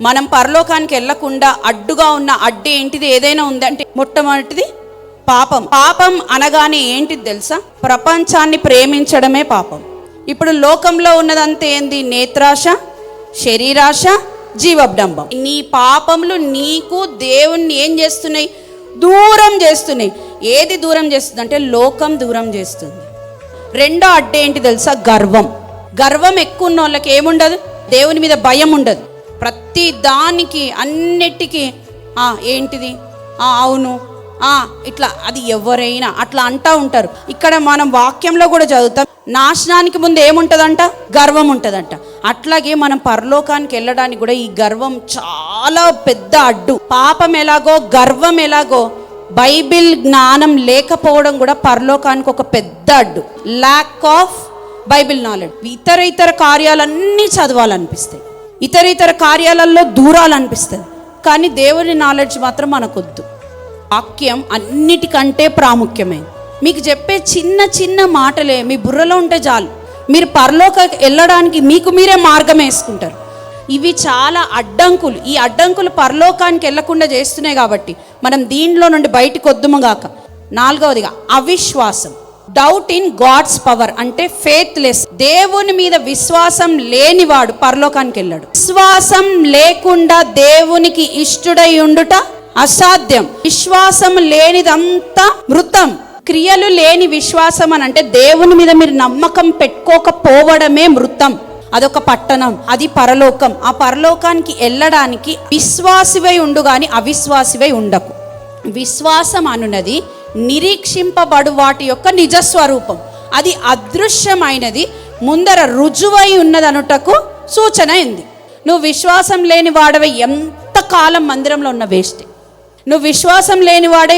మనం పరలోకానికి వెళ్ళకుండా అడ్డుగా ఉన్న అడ్డు ఏంటిది ఏదైనా ఉందంటే మొట్టమొదటిది పాపం. పాపం అనగానే ఏంటిది తెలుసా? ప్రపంచాన్ని ప్రేమించడమే పాపం. ఇప్పుడు లోకంలో ఉన్నదంతా ఏంది? నేత్రాశ, శరీరాశ, జీవడంబం. నీ పాపములు నీకు దేవుణ్ణి ఏం చేస్తున్నాయి? దూరం చేస్తున్నాయి. ఏది దూరం చేస్తుంది అంటే లోకం దూరం చేస్తుంది. రెండో అడ్డు ఏంటి తెలుసా? గర్వం. గర్వం ఎక్కువ ఉన్న వాళ్ళకి ఏముండదు? దేవుని మీద భయం ఉండదు. ప్రతి దానికి అన్నిటికీ ఏంటిది అవును ఇట్లా, అది ఎవరైనా అట్లా అంటూ ఉంటారు. ఇక్కడ మనం వాక్యంలో కూడా చదువుతాం, నాశనానికి ముందు ఏముంటుందంట? గర్వం ఉంటుందంట. అట్లాగే మనం పరలోకానికి వెళ్ళడానికి కూడా ఈ గర్వం చాలా పెద్ద అడ్డు. పాపం ఎలాగో గర్వం ఎలాగో బైబిల్ జ్ఞానం లేకపోవడం కూడా పరలోకానికి ఒక పెద్ద అడ్డు. Lack of Bible knowledge. ఇతర కార్యాలన్నీ చదవాలనిపిస్తాయి, ఇతర కార్యాలలో దూరాలనిపిస్తుంది, కానీ దేవుని నాలెడ్జ్ మాత్రం మనకొద్దు. వాక్యం అన్నిటికంటే ప్రాముఖ్యమైనది. మీకు చెప్పే చిన్న మాటలే మీ బుర్రలో ఉంటే చాలు, మీరు పరలోకానికి వెళ్ళడానికి మీకు మీరే మార్గం వేసుకుంటారు. ఇవి చాలా అడ్డంకులు. ఈ అడ్డంకులు పరలోకానికి వెళ్ళకుండా చేస్తున్నాయి కాబట్టి మనం దీంట్లో నుండి బయటకు వద్దుముగాక. నాలుగవదిగా అవిశ్వాసం, డౌట్ ఇన్ గాడ్స్ పవర్, అంటే ఫెయిత్లెస్. దేవుని మీద విశ్వాసం లేనివాడు పరలోకానికి వెళ్ళాడు. విశ్వాసం లేకుండా దేవునికి ఇష్టుడై ఉండుట అసాధ్యం. విశ్వాసం లేనిదంతా మృతం. క్రియలు లేని విశ్వాసం అని అంటే దేవుని మీద మీరు నమ్మకం పెట్టుకోకపోవడమే మృతం. అదొక పట్టణం, అది పరలోకం. ఆ పరలోకానికి వెళ్ళడానికి విశ్వాసివై ఉండు గాని అవిశ్వాసివై ఉండకు. విశ్వాసం అనున్నది నిరీక్షింపబడు వాటి యొక్క నిజస్వరూపం. అది అదృశ్యమైనది ముందర రుజువై ఉన్నదనుటకు సూచన అయింది. నువ్వు విశ్వాసం లేని వాడవై ఎంతకాలం మందిరంలో ఉన్న వేస్టే. నువ్వు విశ్వాసం లేని వాడే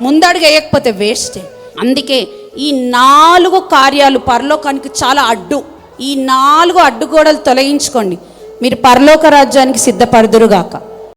ముందడుగు వేయకపోతే వేస్టే. అందుకే ఈ 4 కార్యాలు పరలోకానికి చాలా అడ్డు. ఈ 4 అడ్డుగోడలు తొలగించుకోండి, మీరు పరలోక రాజ్యానికి సిద్ధపడుదురుగాక.